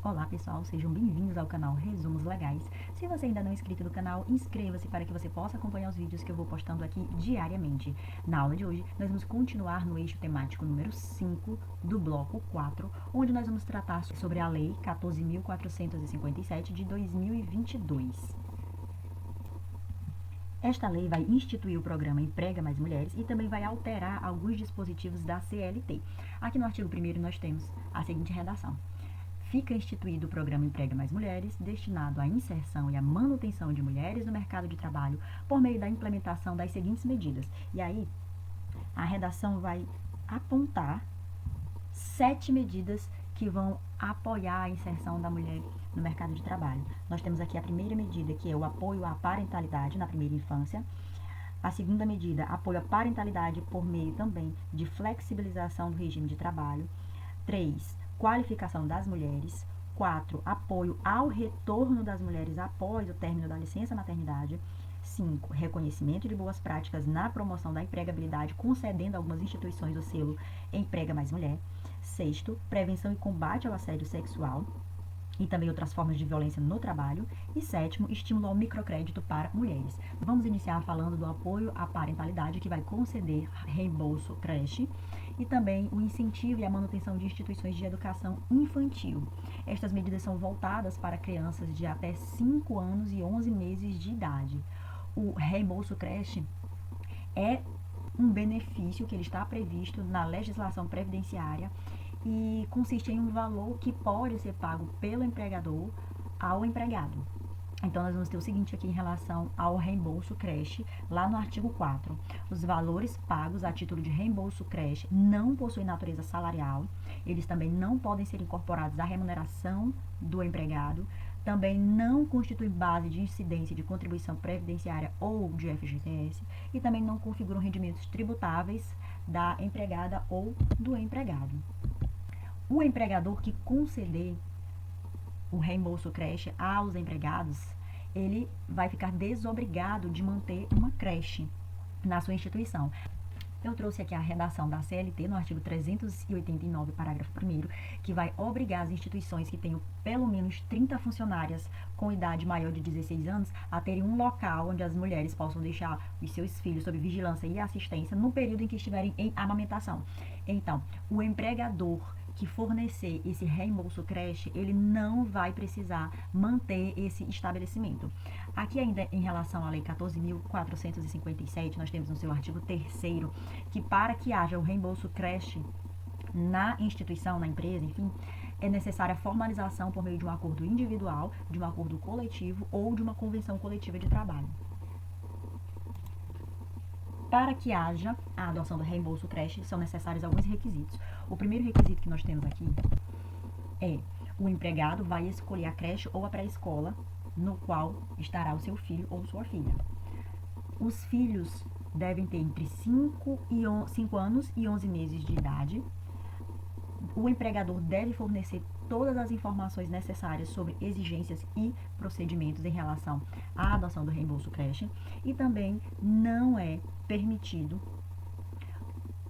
Olá pessoal, sejam bem-vindos ao canal Resumos Legais. Se você ainda não é inscrito no canal, inscreva-se para que você possa acompanhar os vídeos que eu vou postando aqui diariamente. Na aula de hoje, nós vamos continuar no eixo temático número 5 do bloco 4, onde nós vamos tratar sobre a Lei 14.457 de 2022. Esta lei vai instituir o programa Emprega Mais Mulheres e também vai alterar alguns dispositivos da CLT. Aqui no artigo 1º nós temos a seguinte redação. Fica instituído o programa Emprega Mais Mulheres, destinado à inserção e à manutenção de mulheres no mercado de trabalho por meio da implementação das seguintes medidas. E aí, a redação vai apontar 7 medidas que vão apoiar a inserção da mulher no mercado de trabalho. Nós temos aqui a primeira medida, que é o apoio à parentalidade na primeira infância. A segunda medida, apoio à parentalidade por meio também de flexibilização do regime de trabalho. 3. Qualificação das mulheres. 4. Apoio ao retorno das mulheres após o término da licença maternidade. 5. Reconhecimento de boas práticas na promoção da empregabilidade, concedendo a algumas instituições o selo Emprega Mais Mulher. 6. Prevenção e combate ao assédio sexual e também outras formas de violência no trabalho. E 7, estímulo ao microcrédito para mulheres. Vamos iniciar falando do apoio à parentalidade, que vai conceder reembolso creche e também o incentivo e a manutenção de instituições de educação infantil. Estas medidas são voltadas para crianças de até 5 anos e 11 meses de idade. O reembolso creche é um benefício que ele está previsto na legislação previdenciária e consiste em um valor que pode ser pago pelo empregador ao empregado. Então, nós vamos ter o seguinte aqui em relação ao reembolso creche, lá no artigo 4. Os valores pagos a título de reembolso creche não possuem natureza salarial, eles também não podem ser incorporados à remuneração do empregado, também não constituem base de incidência de contribuição previdenciária ou de FGTS e também não configuram rendimentos tributáveis da empregada ou do empregado. O empregador que conceder o reembolso creche aos empregados, ele vai ficar desobrigado de manter uma creche na sua instituição. Eu trouxe aqui a redação da CLT no artigo 389, parágrafo 1º, que vai obrigar as instituições que tenham pelo menos 30 funcionárias com idade maior de 16 anos a terem um local onde as mulheres possam deixar os seus filhos sob vigilância e assistência no período em que estiverem em amamentação. Então, o empregador que fornecer esse reembolso creche, ele não vai precisar manter esse estabelecimento. Aqui ainda em relação à Lei 14.457, nós temos no seu artigo 3º, que para que haja o reembolso creche na instituição, na empresa, enfim, é necessária a formalização por meio de um acordo individual, de um acordo coletivo ou de uma convenção coletiva de trabalho. Para que haja a adoção do reembolso creche, são necessários alguns requisitos. O primeiro requisito que nós temos aqui é o empregado vai escolher a creche ou a pré-escola no qual estará o seu filho ou sua filha. Os filhos devem ter entre 5 anos e 11 meses de idade. O empregador deve fornecer todas as informações necessárias sobre exigências e procedimentos em relação à adoção do reembolso creche e também não é permitido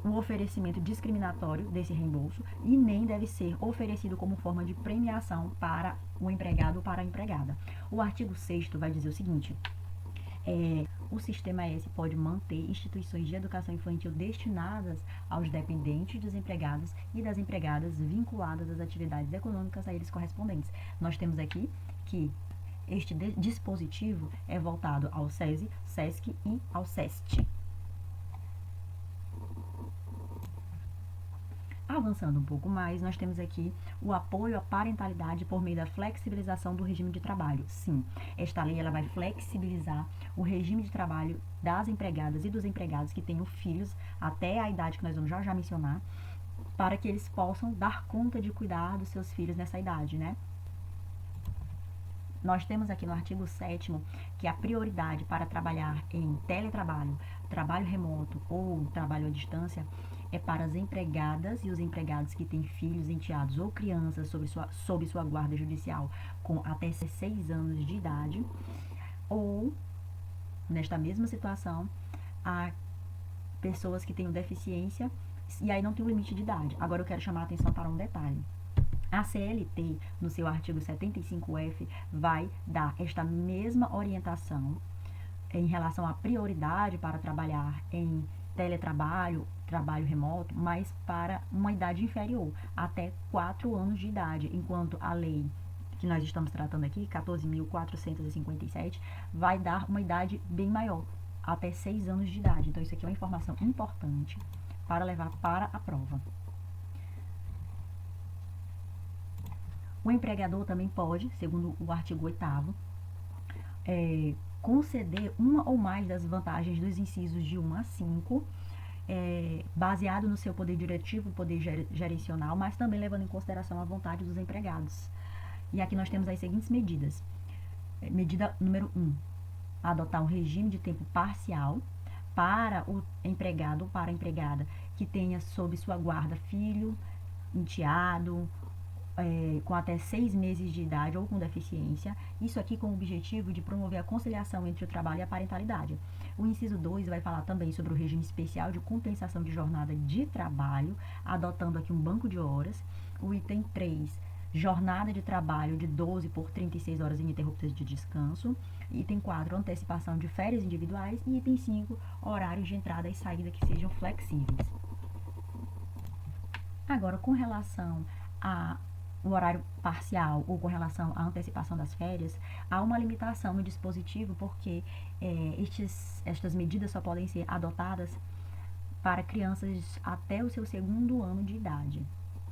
o oferecimento discriminatório desse reembolso e nem deve ser oferecido como forma de premiação para o empregado ou para a empregada. O artigo 6º vai dizer o seguinte: o Sistema S pode manter instituições de educação infantil destinadas aos dependentes dos empregados e das empregadas vinculadas às atividades econômicas a eles correspondentes. Nós temos aqui que este dispositivo é voltado ao SESI, SESC e ao SEST. Avançando um pouco mais, nós temos aqui o apoio à parentalidade por meio da flexibilização do regime de trabalho. Sim, esta lei ela vai flexibilizar o regime de trabalho das empregadas e dos empregados que tenham filhos até a idade que nós vamos já mencionar, para que eles possam dar conta de cuidar dos seus filhos nessa idade, né? Nós temos aqui no artigo 7º que a prioridade para trabalhar em teletrabalho, trabalho remoto ou trabalho à distância é para as empregadas e os empregados que têm filhos, enteados ou crianças sob sua guarda judicial com até 6 anos de idade, ou, nesta mesma situação, a pessoas que tenham deficiência, e aí não tem um limite de idade. Agora eu quero chamar a atenção para um detalhe. A CLT, no seu artigo 75F, vai dar esta mesma orientação em relação à prioridade para trabalhar em teletrabalho, trabalho remoto, mas para uma idade inferior, até 4 anos de idade, enquanto a lei que nós estamos tratando aqui, 14.457, vai dar uma idade bem maior, até 6 anos de idade. Então, isso aqui é uma informação importante para levar para a prova. O empregador também pode, segundo o artigo 8º, conceder uma ou mais das vantagens dos incisos de 1 a 5, baseado no seu poder diretivo, poder gerencial, mas também levando em consideração a vontade dos empregados. E aqui nós temos as seguintes medidas. Medida número 1, adotar um regime de tempo parcial para o empregado ou para a empregada que tenha sob sua guarda filho, enteado, com até 6 meses de idade ou com deficiência, isso aqui com o objetivo de promover a conciliação entre o trabalho e a parentalidade. O inciso 2 vai falar também sobre o regime especial de compensação de jornada de trabalho, adotando aqui um banco de horas. O item 3, jornada de trabalho de 12 por 36 horas ininterruptas de descanso. Item 4, antecipação de férias individuais. E item 5, horários de entrada e saída que sejam flexíveis. Agora, com relação o horário parcial ou com relação à antecipação das férias, há uma limitação no dispositivo porque estas medidas só podem ser adotadas para crianças até o seu 2º ano de idade.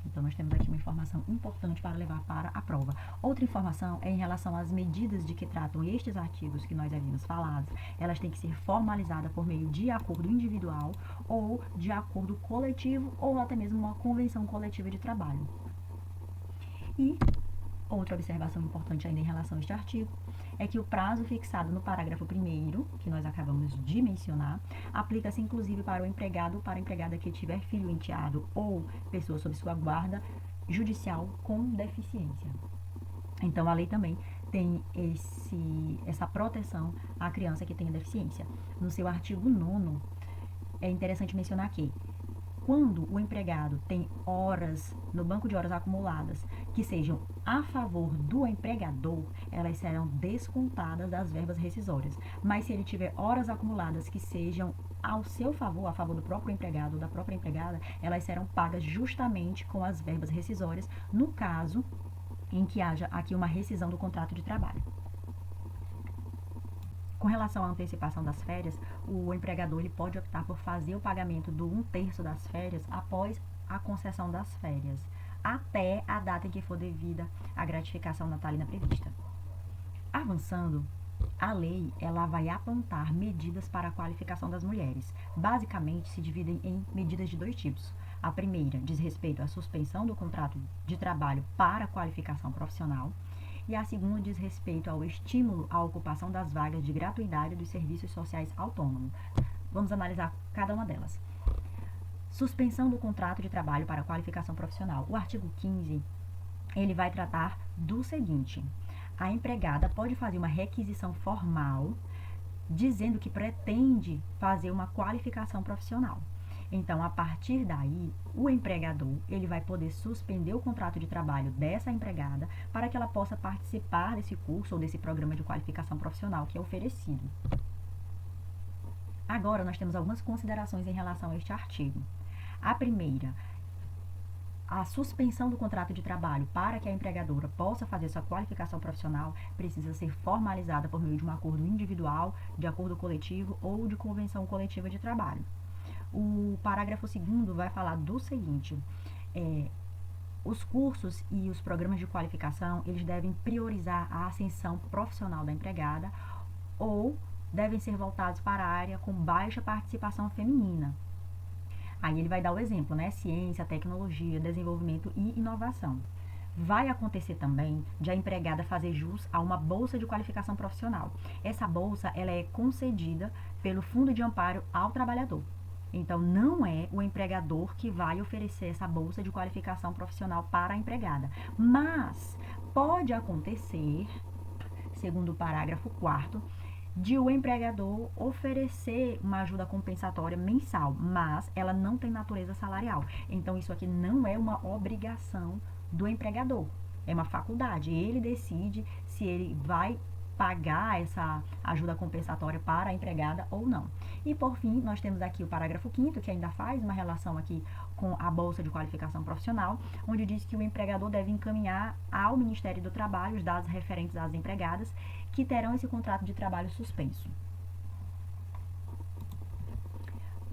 Então, nós temos aqui uma informação importante para levar para a prova. Outra informação é em relação às medidas de que tratam estes artigos que nós havíamos falado. Elas têm que ser formalizadas por meio de acordo individual ou de acordo coletivo ou até mesmo uma convenção coletiva de trabalho. E outra observação importante ainda em relação a este artigo é que o prazo fixado no parágrafo 1º, que nós acabamos de mencionar, aplica-se inclusive para o empregado ou para a empregada que tiver filho enteado ou pessoa sob sua guarda judicial com deficiência. Então, a lei também tem essa proteção à criança que tenha deficiência. No seu artigo 9º, é interessante mencionar que quando o empregado tem horas no banco de horas acumuladas que sejam a favor do empregador, elas serão descontadas das verbas rescisórias. Mas se ele tiver horas acumuladas que sejam ao seu favor, a favor do próprio empregado ou da própria empregada, elas serão pagas justamente com as verbas rescisórias, no caso em que haja aqui uma rescisão do contrato de trabalho. Com relação à antecipação das férias, o empregador ele pode optar por fazer o pagamento do 1/3 das férias após a concessão das férias, até a data em que for devida a gratificação natalina prevista. Avançando, a lei ela vai apontar medidas para a qualificação das mulheres. Basicamente, se dividem em medidas de 2 tipos. A primeira diz respeito à suspensão do contrato de trabalho para a qualificação profissional, e a segunda diz respeito ao estímulo à ocupação das vagas de gratuidade dos serviços sociais autônomos. Vamos analisar cada uma delas. Suspensão do contrato de trabalho para qualificação profissional. O artigo 15, ele vai tratar do seguinte: a empregada pode fazer uma requisição formal dizendo que pretende fazer uma qualificação profissional. Então, a partir daí, o empregador ele vai poder suspender o contrato de trabalho dessa empregada para que ela possa participar desse curso ou desse programa de qualificação profissional que é oferecido. Agora, nós temos algumas considerações em relação a este artigo. A primeira, a suspensão do contrato de trabalho para que a empregadora possa fazer sua qualificação profissional precisa ser formalizada por meio de um acordo individual, de acordo coletivo ou de convenção coletiva de trabalho. O parágrafo 2º vai falar do seguinte: os cursos e os programas de qualificação, eles devem priorizar a ascensão profissional da empregada ou devem ser voltados para a área com baixa participação feminina. Aí ele vai dar o exemplo, né? Ciência, tecnologia, desenvolvimento e inovação. Vai acontecer também de a empregada fazer jus a uma bolsa de qualificação profissional. Essa bolsa, ela é concedida pelo Fundo de Amparo ao Trabalhador. Então, não é o empregador que vai oferecer essa bolsa de qualificação profissional para a empregada. Mas pode acontecer, segundo o parágrafo 4º, de o empregador oferecer uma ajuda compensatória mensal, mas ela não tem natureza salarial. Então, isso aqui não é uma obrigação do empregador. É uma faculdade. Ele decide se ele vai pagar essa ajuda compensatória para a empregada ou não. E por fim, nós temos aqui o parágrafo 5º, que ainda faz uma relação aqui com a Bolsa de Qualificação Profissional, onde diz que o empregador deve encaminhar ao Ministério do Trabalho os dados referentes às empregadas que terão esse contrato de trabalho suspenso.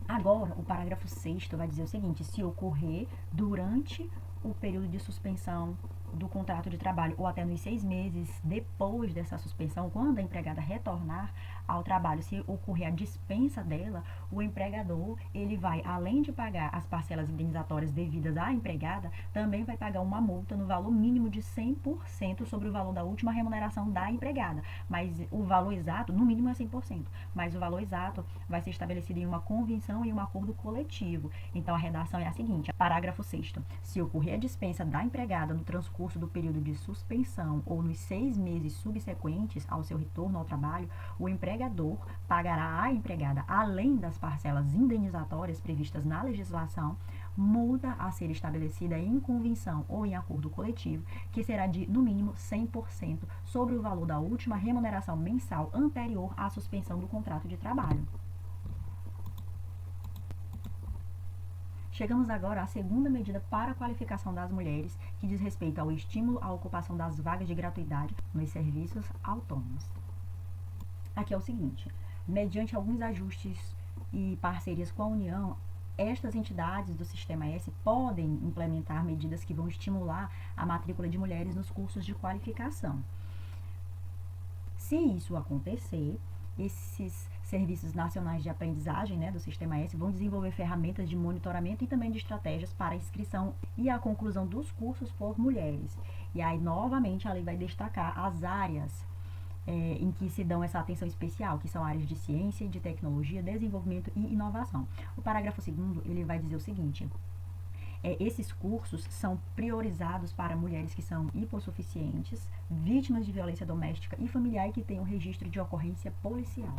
Agora, o parágrafo 6º vai dizer o seguinte: se ocorrer durante o período de suspensão do contrato de trabalho ou até nos 6 meses depois dessa suspensão, quando a empregada retornar ao trabalho, se ocorrer a dispensa dela, o empregador, ele vai, além de pagar as parcelas indenizatórias devidas à empregada, também vai pagar uma multa no valor mínimo de 100% sobre o valor da última remuneração da empregada. Mas o valor exato, no mínimo é 100%, mas o valor exato vai ser estabelecido em uma convenção e um acordo coletivo. Então, a redação é a seguinte: parágrafo 6º. Se ocorrer a dispensa da empregada no transcurso do período de suspensão ou nos 6 meses subsequentes ao seu retorno ao trabalho, o empregador pagará à empregada, além das parcelas indenizatórias previstas na legislação, multa a ser estabelecida em convenção ou em acordo coletivo, que será de, no mínimo, 100% sobre o valor da última remuneração mensal anterior à suspensão do contrato de trabalho. Chegamos agora à segunda medida para a qualificação das mulheres, que diz respeito ao estímulo à ocupação das vagas de gratuidade nos serviços autônomos. Aqui é o seguinte: mediante alguns ajustes e parcerias com a União, estas entidades do Sistema S podem implementar medidas que vão estimular a matrícula de mulheres nos cursos de qualificação. Se isso acontecer, esses serviços nacionais de aprendizagem, do Sistema S, vão desenvolver ferramentas de monitoramento e também de estratégias para a inscrição e a conclusão dos cursos por mulheres. E aí, novamente, a lei vai destacar as áreas em que se dão essa atenção especial, que são áreas de ciência, de tecnologia, desenvolvimento e inovação. O parágrafo 2º, ele vai dizer o seguinte: esses cursos são priorizados para mulheres que são hipossuficientes, vítimas de violência doméstica e familiar e que tenham registro de ocorrência policial.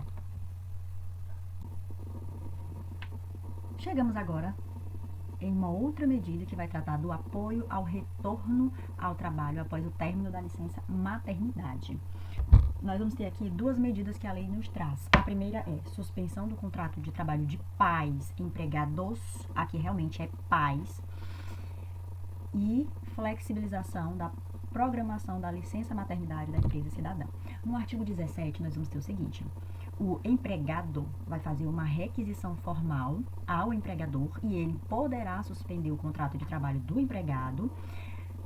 Chegamos agora em uma outra medida que vai tratar do apoio ao retorno ao trabalho após o término da licença maternidade. Nós vamos ter aqui duas medidas que a lei nos traz. A primeira é suspensão do contrato de trabalho de pais empregados, aqui realmente é pais, e flexibilização da programação da licença maternidade da empresa cidadã. No artigo 17, nós vamos ter o seguinte: o empregado vai fazer uma requisição formal ao empregador e ele poderá suspender o contrato de trabalho do empregado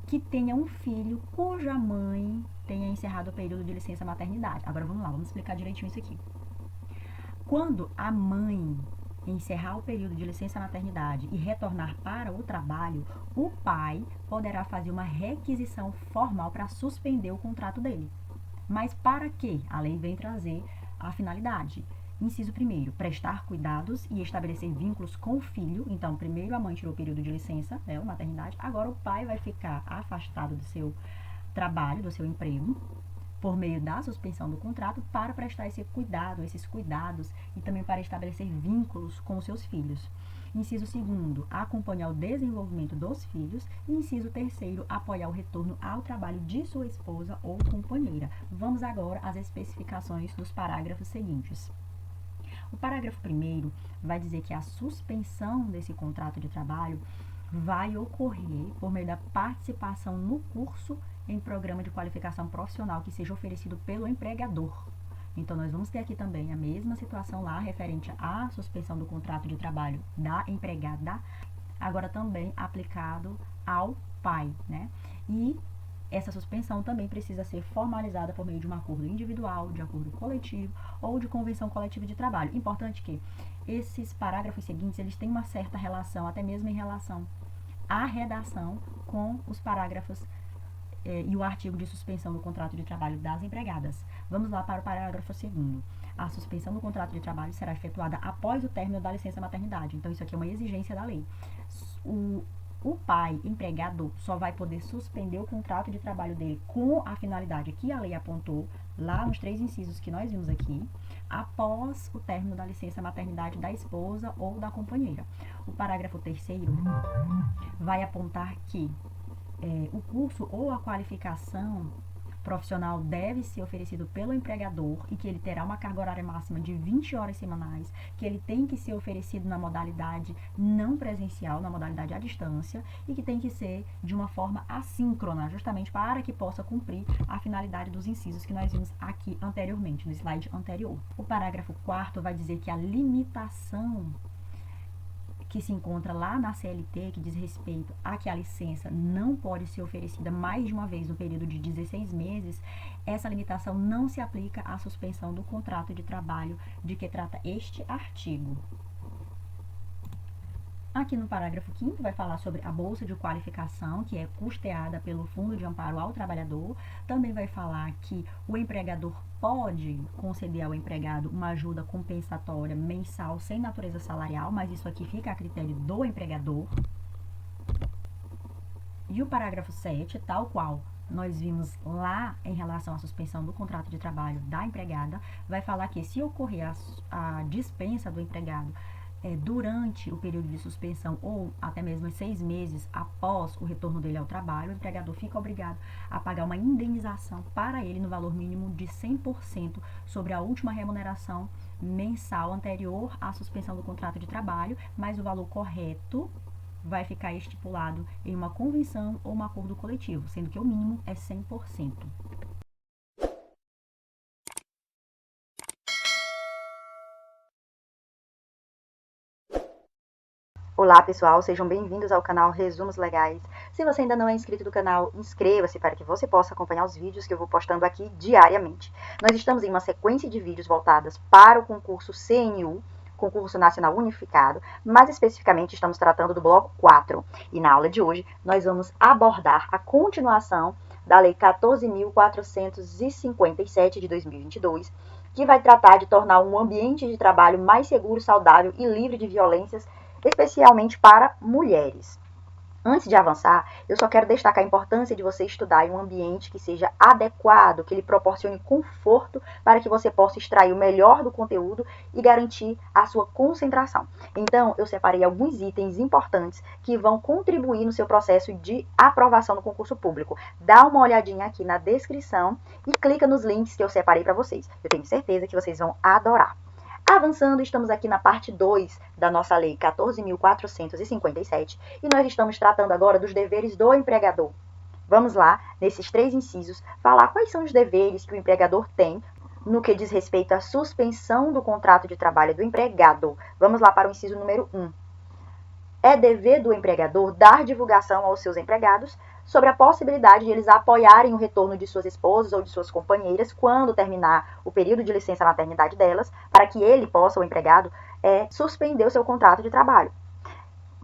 que tenha um filho cuja mãe tenha encerrado o período de licença maternidade. Agora vamos lá, vamos explicar direitinho isso aqui. Quando a mãe encerrar o período de licença maternidade e retornar para o trabalho, o pai poderá fazer uma requisição formal para suspender o contrato dele. Mas para quê? A lei vem trazer a finalidade. Inciso 1º, prestar cuidados e estabelecer vínculos com o filho. Então, primeiro a mãe tirou o período de licença, maternidade, agora o pai vai ficar afastado do seu trabalho, do seu emprego, por meio da suspensão do contrato, para prestar esses cuidados e também para estabelecer vínculos com os seus filhos. Inciso 2º, acompanhar o desenvolvimento dos filhos. E inciso 3º, apoiar o retorno ao trabalho de sua esposa ou companheira. Vamos agora às especificações dos parágrafos seguintes. O parágrafo 1º vai dizer que a suspensão desse contrato de trabalho vai ocorrer por meio da participação no curso em programa de qualificação profissional que seja oferecido pelo empregador. Então, nós vamos ter aqui também a mesma situação lá referente à suspensão do contrato de trabalho da empregada, agora também aplicado ao pai, E essa suspensão também precisa ser formalizada por meio de um acordo individual, de acordo coletivo ou de convenção coletiva de trabalho. Importante que esses parágrafos seguintes, eles têm uma certa relação, até mesmo em relação à redação com os parágrafos e o artigo de suspensão do contrato de trabalho das empregadas. Vamos lá para o parágrafo 2º. A suspensão do contrato de trabalho será efetuada após o término da licença maternidade. Então, isso aqui é uma exigência da lei. O pai empregado só vai poder suspender o contrato de trabalho dele com a finalidade que a lei apontou lá nos 3 incisos que nós vimos aqui, após o término da licença maternidade da esposa ou da companheira. O parágrafo 3º vai apontar que O curso ou a qualificação profissional deve ser oferecido pelo empregador e que ele terá uma carga horária máxima de 20 horas semanais, que ele tem que ser oferecido na modalidade não presencial, na modalidade à distância, e que tem que ser de uma forma assíncrona, justamente para que possa cumprir a finalidade dos incisos que nós vimos aqui anteriormente, no slide anterior. O parágrafo 4º vai dizer que a limitação que se encontra lá na CLT, que diz respeito a que a licença não pode ser oferecida mais de uma vez no período de 16 meses, essa limitação não se aplica à suspensão do contrato de trabalho de que trata este artigo. Aqui no parágrafo 5º vai falar sobre a bolsa de qualificação, que é custeada pelo Fundo de Amparo ao Trabalhador. Também vai falar que o empregador pode conceder ao empregado uma ajuda compensatória mensal sem natureza salarial, mas isso aqui fica a critério do empregador. E o parágrafo 7, tal qual nós vimos lá em relação à suspensão do contrato de trabalho da empregada, vai falar que se ocorrer a dispensa do empregado durante o período de suspensão ou até mesmo 6 meses após o retorno dele ao trabalho, o empregador fica obrigado a pagar uma indenização para ele no valor mínimo de 100% sobre a última remuneração mensal anterior à suspensão do contrato de trabalho, mas o valor correto vai ficar estipulado em uma convenção ou um acordo coletivo, sendo que o mínimo é 100%. Olá pessoal, sejam bem-vindos ao canal Resumos Legais. Se você ainda não é inscrito do canal, inscreva-se para que você possa acompanhar os vídeos que eu vou postando aqui diariamente. Nós estamos em uma sequência de vídeos voltadas para o concurso CNU, Concurso Nacional Unificado, mais especificamente estamos tratando do bloco 4. E na aula de hoje nós vamos abordar a continuação da Lei 14.457 de 2022, que vai tratar de tornar um ambiente de trabalho mais seguro, saudável e livre de violências, especialmente para mulheres. Antes de avançar, eu só quero destacar a importância de você estudar em um ambiente que seja adequado, que lhe proporcione conforto para que você possa extrair o melhor do conteúdo e garantir a sua concentração. Então, eu separei alguns itens importantes que vão contribuir no seu processo de aprovação no concurso público. Dá uma olhadinha aqui na descrição e clica nos links que eu separei para vocês. Eu tenho certeza que vocês vão adorar. Avançando, estamos aqui na parte 2 da nossa Lei 14.457 e nós estamos tratando agora dos deveres do empregador. Vamos lá, nesses 3 incisos, falar quais são os deveres que o empregador tem no que diz respeito à suspensão do contrato de trabalho do empregado. Vamos lá para o inciso número 1. É dever do empregador dar divulgação aos seus empregados sobre a possibilidade de eles apoiarem o retorno de suas esposas ou de suas companheiras quando terminar o período de licença maternidade delas, para que ele possa, o empregado, suspender o seu contrato de trabalho.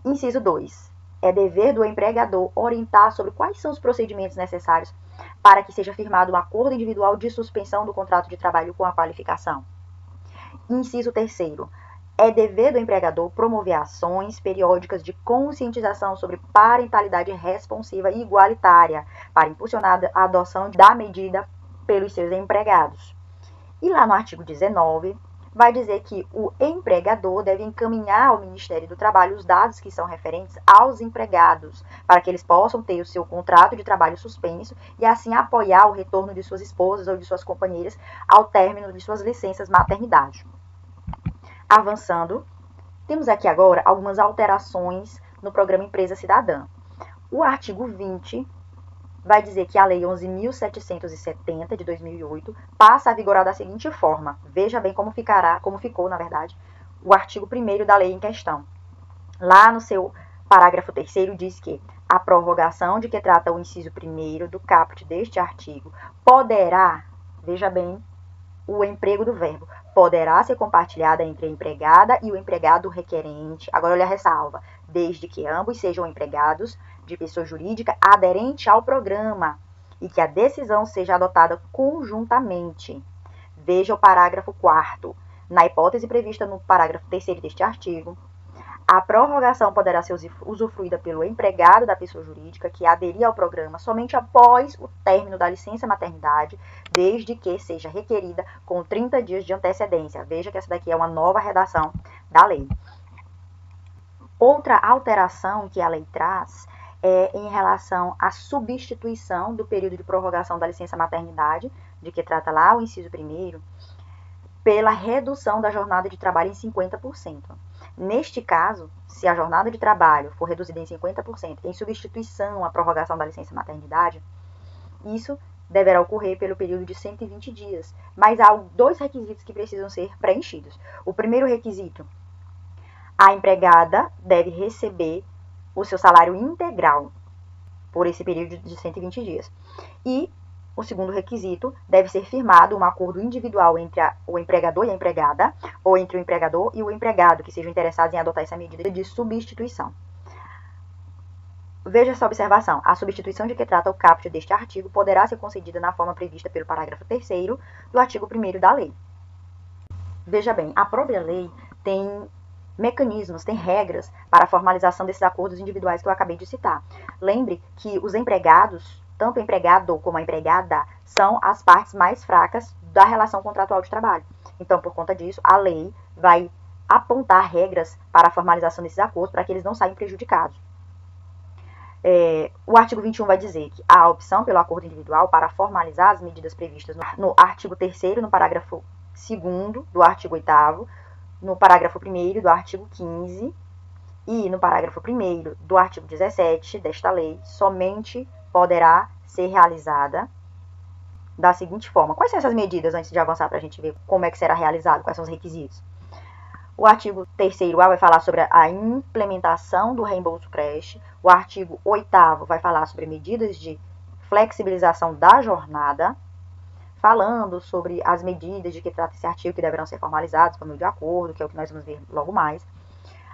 Inciso 2. É dever do empregador orientar sobre quais são os procedimentos necessários para que seja firmado um acordo individual de suspensão do contrato de trabalho com a qualificação. Inciso 3º. É dever do empregador promover ações periódicas de conscientização sobre parentalidade responsiva e igualitária para impulsionar a adoção da medida pelos seus empregados. E lá no artigo 19, vai dizer que o empregador deve encaminhar ao Ministério do Trabalho os dados que são referentes aos empregados, para que eles possam ter o seu contrato de trabalho suspenso e assim apoiar o retorno de suas esposas ou de suas companheiras ao término de suas licenças maternidade. Avançando, temos aqui agora algumas alterações no programa Empresa Cidadã. O artigo 20 vai dizer que a Lei 11.770 de 2008 passa a vigorar da seguinte forma. Veja bem como ficou, na verdade, o artigo 1º da lei em questão. Lá no seu parágrafo 3º diz que a prorrogação de que trata o inciso 1º do caput deste artigo poderá, veja bem, o emprego do verbo poderá ser compartilhada entre a empregada e o empregado requerente. Agora olha a ressalva. Desde que ambos sejam empregados de pessoa jurídica aderente ao programa e que a decisão seja adotada conjuntamente. Veja o parágrafo 4º. Na hipótese prevista no parágrafo 3º deste artigo, a prorrogação poderá ser usufruída pelo empregado da pessoa jurídica que aderir ao programa somente após o término da licença maternidade, desde que seja requerida com 30 dias de antecedência. Veja que essa daqui é uma nova redação da lei. Outra alteração que a lei traz é em relação à substituição do período de prorrogação da licença maternidade, de que trata lá o inciso 1º, pela redução da jornada de trabalho em 50%. Neste caso, se a jornada de trabalho for reduzida em 50% em substituição à prorrogação da licença maternidade, isso deverá ocorrer pelo período de 120 dias. Mas há 2 requisitos que precisam ser preenchidos. O primeiro requisito, a empregada deve receber o seu salário integral por esse período de 120 dias. E o segundo requisito, deve ser firmado um acordo individual entre o empregador e a empregada, ou entre o empregador e o empregado, que sejam interessados em adotar essa medida de substituição. Veja essa observação. A substituição de que trata o caput deste artigo poderá ser concedida na forma prevista pelo parágrafo 3º do artigo 1º da lei. Veja bem, a própria lei tem mecanismos, tem regras para a formalização desses acordos individuais que eu acabei de citar. Lembre que os empregados, tanto o empregado como a empregada, são as partes mais fracas da relação contratual de trabalho. Então, por conta disso, a lei vai apontar regras para a formalização desses acordos para que eles não saiam prejudicados. O artigo 21 vai dizer que há a opção pelo acordo individual para formalizar as medidas previstas no artigo 3º, no parágrafo 2º do artigo 8º, no parágrafo 1º do artigo 15 e no parágrafo 1º do artigo 17 desta lei, somente poderá ser realizada da seguinte forma. Quais são essas medidas, antes de avançar, para a gente ver como é que será realizado, quais são os requisitos? O artigo 3º vai falar sobre a implementação do reembolso creche. O artigo 8º vai falar sobre medidas de flexibilização da jornada, falando sobre as medidas de que trata esse artigo que deverão ser formalizadas por meio de acordo, que é o que nós vamos ver logo mais.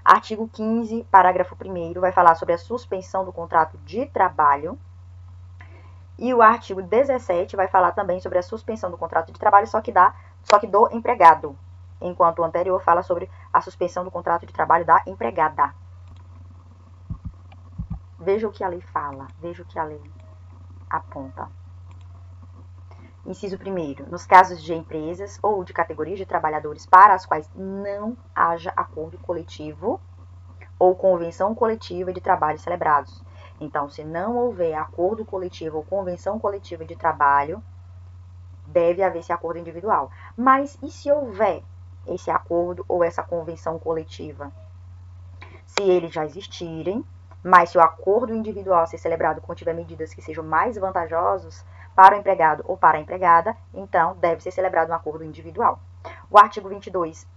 Artigo 15, parágrafo 1º, vai falar sobre a suspensão do contrato de trabalho. E o artigo 17 vai falar também sobre a suspensão do contrato de trabalho, só que do empregado, enquanto o anterior fala sobre a suspensão do contrato de trabalho da empregada. Veja o que a lei fala, veja o que a lei aponta. Inciso 1º, nos casos de empresas ou de categorias de trabalhadores para as quais não haja acordo coletivo ou convenção coletiva de trabalho celebrados. Então, se não houver acordo coletivo ou convenção coletiva de trabalho, deve haver esse acordo individual. Mas e se houver esse acordo ou essa convenção coletiva? Se eles já existirem, mas se o acordo individual a ser celebrado contiver medidas que sejam mais vantajosos para o empregado ou para a empregada, então deve ser celebrado um acordo individual. O artigo 22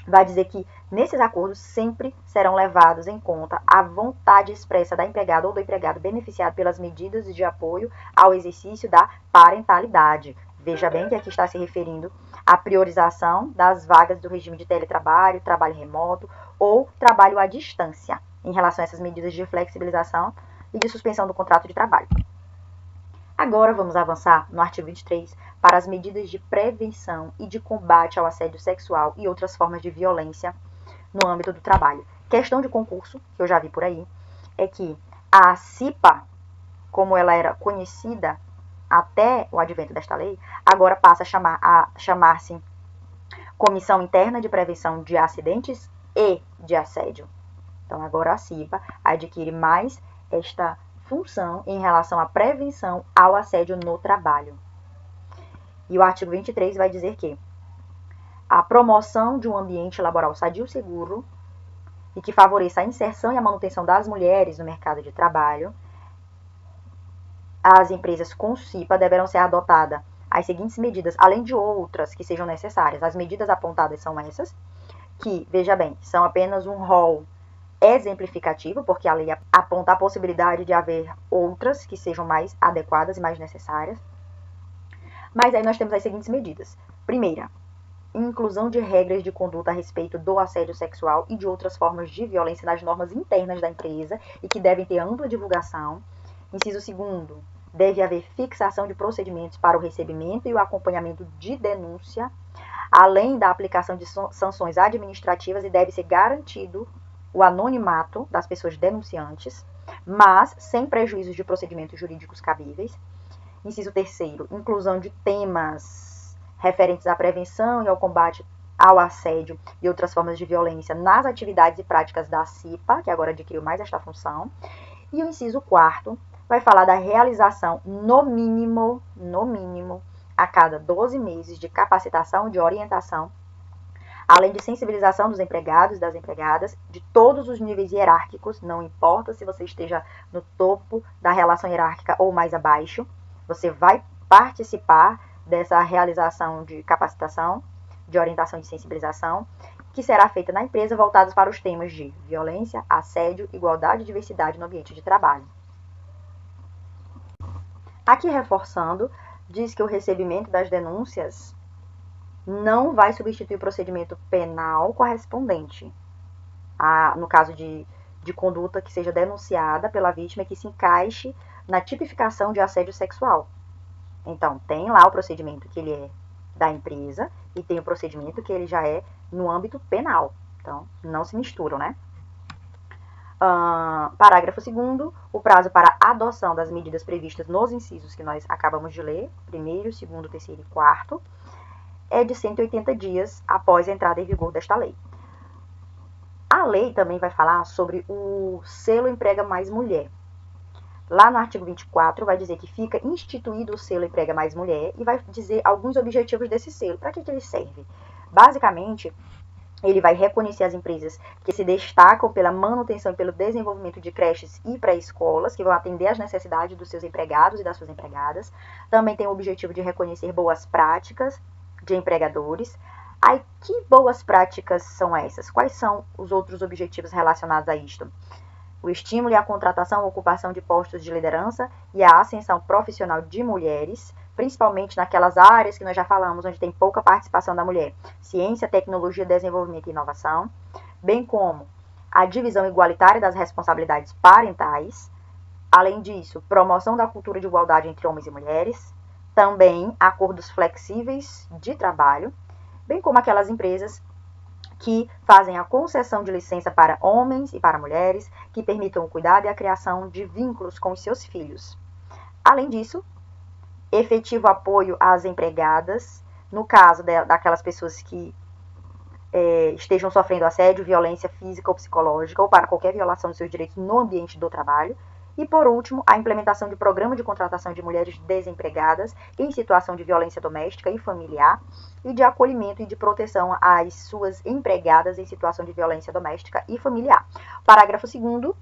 vai dizer que nesses acordos sempre serão levados em conta a vontade expressa da empregada ou do empregado beneficiado pelas medidas de apoio ao exercício da parentalidade. Veja bem que aqui está se referindo à priorização das vagas do regime de teletrabalho, trabalho remoto ou trabalho à distância, em relação a essas medidas de flexibilização e de suspensão do contrato de trabalho. Agora vamos avançar no artigo 23 para as medidas de prevenção e de combate ao assédio sexual e outras formas de violência no âmbito do trabalho. Questão de concurso, que eu já vi por aí, é que a CIPA, como ela era conhecida até o advento desta lei, agora passa a chamar-se Comissão Interna de Prevenção de Acidentes e de Assédio. Então agora a CIPA adquire mais esta função em relação à prevenção ao assédio no trabalho. E o artigo 23 vai dizer que a promoção de um ambiente laboral sadio e seguro e que favoreça a inserção e a manutenção das mulheres no mercado de trabalho, as empresas com CIPA deverão ser adotadas as seguintes medidas, além de outras que sejam necessárias. As medidas apontadas são essas, que, veja bem, são apenas um rol exemplificativo, porque a lei aponta a possibilidade de haver outras que sejam mais adequadas e mais necessárias. Mas aí nós temos as seguintes medidas. Primeira, inclusão de regras de conduta a respeito do assédio sexual e de outras formas de violência nas normas internas da empresa e que devem ter ampla divulgação. Inciso 2º, deve haver fixação de procedimentos para o recebimento e o acompanhamento de denúncia, além da aplicação de sanções administrativas, e deve ser garantido o anonimato das pessoas denunciantes, mas sem prejuízo de procedimentos jurídicos cabíveis. Inciso 3º, inclusão de temas referentes à prevenção e ao combate ao assédio e outras formas de violência nas atividades e práticas da CIPA, que agora adquiriu mais esta função. E o inciso 4º vai falar da realização, no mínimo, a cada 12 meses de capacitação, de orientação, além de sensibilização dos empregados e das empregadas, de todos os níveis hierárquicos, não importa se você esteja no topo da relação hierárquica ou mais abaixo, você vai participar dessa realização de capacitação, de orientação e de sensibilização, que será feita na empresa, voltadas para os temas de violência, assédio, igualdade e diversidade no ambiente de trabalho. Aqui reforçando, diz que o recebimento das denúncias não vai substituir o procedimento penal correspondente, no caso de conduta que seja denunciada pela vítima, que se encaixe na tipificação de assédio sexual. Então, tem lá o procedimento que ele é da empresa e tem o procedimento que ele já é no âmbito penal. Então, não se misturam, né? Parágrafo 2º, o prazo para adoção das medidas previstas nos incisos que nós acabamos de ler, 1º, 2º, 3º e 4º, é de 180 dias após a entrada em vigor desta lei. A lei também vai falar sobre o selo Emprega Mais Mulher. Lá no artigo 24 vai dizer que fica instituído o selo Emprega Mais Mulher e vai dizer alguns objetivos desse selo. Para que ele serve? Basicamente, ele vai reconhecer as empresas que se destacam pela manutenção e pelo desenvolvimento de creches e pré-escolas, que vão atender às necessidades dos seus empregados e das suas empregadas. Também tem o objetivo de reconhecer boas práticas de empregadores. Aí, que boas práticas são essas? Quais são os outros objetivos relacionados a isto? O estímulo e a contratação ou ocupação de postos de liderança e a ascensão profissional de mulheres, principalmente naquelas áreas que nós já falamos, onde tem pouca participação da mulher. Ciência, tecnologia, desenvolvimento e inovação, bem como a divisão igualitária das responsabilidades parentais. Além disso, promoção da cultura de igualdade entre homens e mulheres, também acordos flexíveis de trabalho, bem como aquelas empresas que fazem a concessão de licença para homens e para mulheres, que permitam o cuidado e a criação de vínculos com os seus filhos. Além disso, efetivo apoio às empregadas, no caso daquelas pessoas que estejam sofrendo assédio, violência física ou psicológica, ou para qualquer violação dos seus direitos no ambiente do trabalho. E, por último, a implementação de programa de contratação de mulheres desempregadas em situação de violência doméstica e familiar e de acolhimento e de proteção às suas empregadas em situação de violência doméstica e familiar. Parágrafo 2º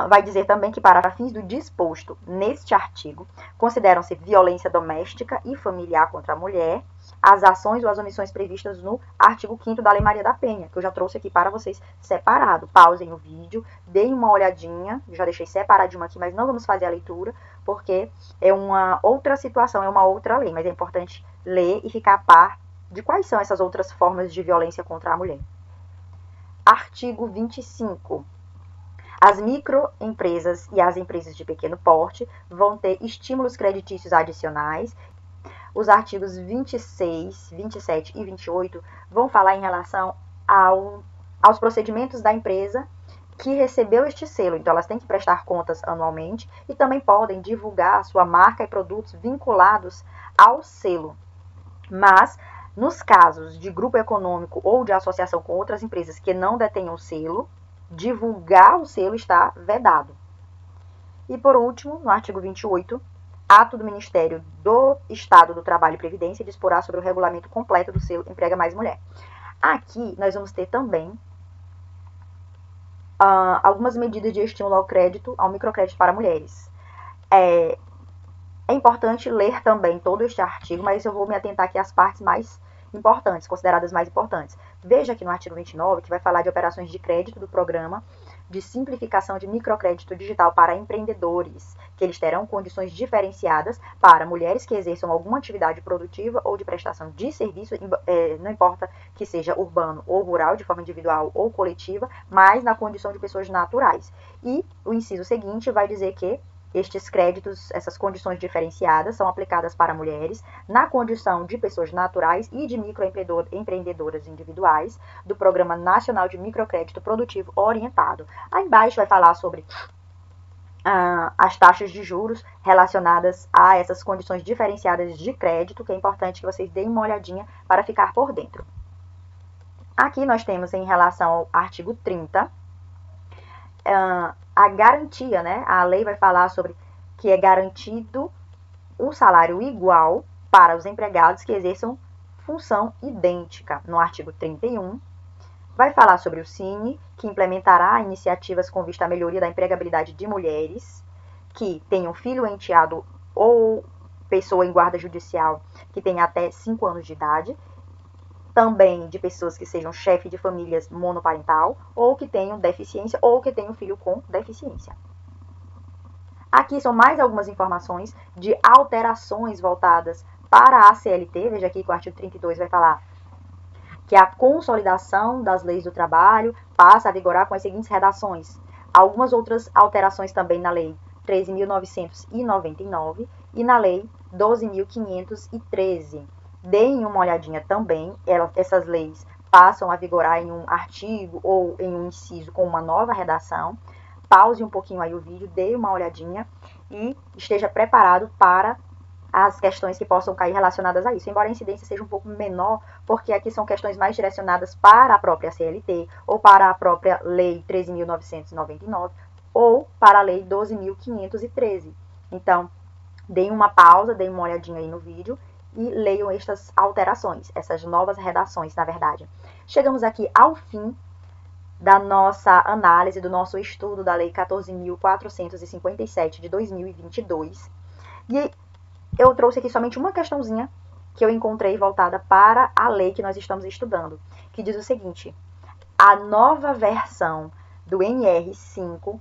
vai dizer também que, para fins do disposto neste artigo, consideram-se violência doméstica e familiar contra a mulher as ações ou as omissões previstas no artigo 5º da Lei Maria da Penha, que eu já trouxe aqui para vocês separado. Pausem o vídeo, deem uma olhadinha, já deixei separadinho aqui, mas não vamos fazer a leitura, porque é uma outra situação, é uma outra lei, mas é importante ler e ficar a par de quais são essas outras formas de violência contra a mulher. Artigo 25. As microempresas e as empresas de pequeno porte vão ter estímulos creditícios adicionais. Os artigos 26, 27 e 28 vão falar em relação aos procedimentos da empresa que recebeu este selo. Então, elas têm que prestar contas anualmente e também podem divulgar a sua marca e produtos vinculados ao selo. Mas, nos casos de grupo econômico ou de associação com outras empresas que não detenham o selo, divulgar o selo está vedado. E, por último, no artigo 28, ato do Ministério do Estado do Trabalho e Previdência disporá sobre o regulamento completo do selo Emprega Mais Mulher. Aqui, nós vamos ter também algumas medidas de estímulo ao crédito, ao microcrédito para mulheres. É importante ler também todo este artigo, mas eu vou me atentar aqui às partes mais importantes, consideradas mais importantes. Veja aqui no artigo 29, que vai falar de operações de crédito do programa de simplificação de microcrédito digital para empreendedores, que eles terão condições diferenciadas para mulheres que exerçam alguma atividade produtiva ou de prestação de serviço, não importa que seja urbano ou rural, de forma individual ou coletiva, mas na condição de pessoas naturais. E o inciso seguinte vai dizer que estes créditos, essas condições diferenciadas, são aplicadas para mulheres na condição de pessoas naturais e de microempreendedoras individuais do Programa Nacional de Microcrédito Produtivo Orientado. Aí embaixo vai falar sobre as taxas de juros relacionadas a essas condições diferenciadas de crédito, que é importante que vocês deem uma olhadinha para ficar por dentro. Aqui nós temos, em relação ao artigo 30, a garantia, né? A lei vai falar sobre que é garantido um salário igual para os empregados que exerçam função idêntica. No artigo 31, vai falar sobre o Cine, que implementará iniciativas com vista à melhoria da empregabilidade de mulheres que tenham filho enteado ou pessoa em guarda judicial que tenha até 5 anos de idade, também de pessoas que sejam chefe de famílias monoparental ou que tenham deficiência ou que tenham filho com deficiência. Aqui são mais algumas informações de alterações voltadas para a CLT. Veja aqui que o artigo 32 vai falar que a consolidação das leis do trabalho passa a vigorar com as seguintes redações. Algumas outras alterações também na Lei 13.999 e na Lei 12.513. Deem uma olhadinha também, essas leis passam a vigorar em um artigo ou em um inciso com uma nova redação. Pause um pouquinho aí o vídeo, dê uma olhadinha e esteja preparado para as questões que possam cair relacionadas a isso. Embora a incidência seja um pouco menor, porque aqui são questões mais direcionadas para a própria CLT, ou para a própria Lei 13.999, ou para a Lei 12.513. Então, deem uma pausa, deem uma olhadinha aí no vídeo e leiam estas alterações, essas novas redações, na verdade. Chegamos aqui ao fim da nossa análise, do nosso estudo da Lei 14.457 de 2022. E eu trouxe aqui somente uma questãozinha que eu encontrei voltada para a lei que nós estamos estudando, que diz o seguinte: a nova versão do NR5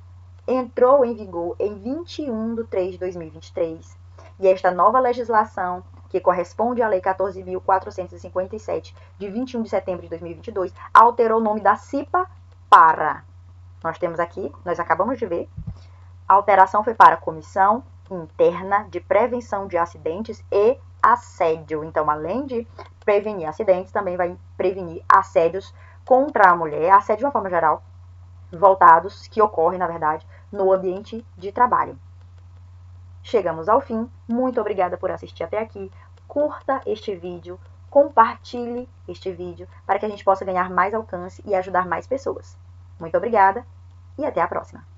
entrou em vigor em 21 de 3 de 2023, e esta nova legislação, que corresponde à Lei 14.457, de 21 de setembro de 2022, alterou o nome da CIPA para, nós temos aqui, nós acabamos de ver, a alteração foi para Comissão Interna de Prevenção de Acidentes e Assédio. Então, além de prevenir acidentes, também vai prevenir assédios contra a mulher, assédio de uma forma geral, voltados, que ocorrem, na verdade, no ambiente de trabalho. Chegamos ao fim. Muito obrigada por assistir até aqui. Curta este vídeo, compartilhe este vídeo para que a gente possa ganhar mais alcance e ajudar mais pessoas. Muito obrigada e até a próxima.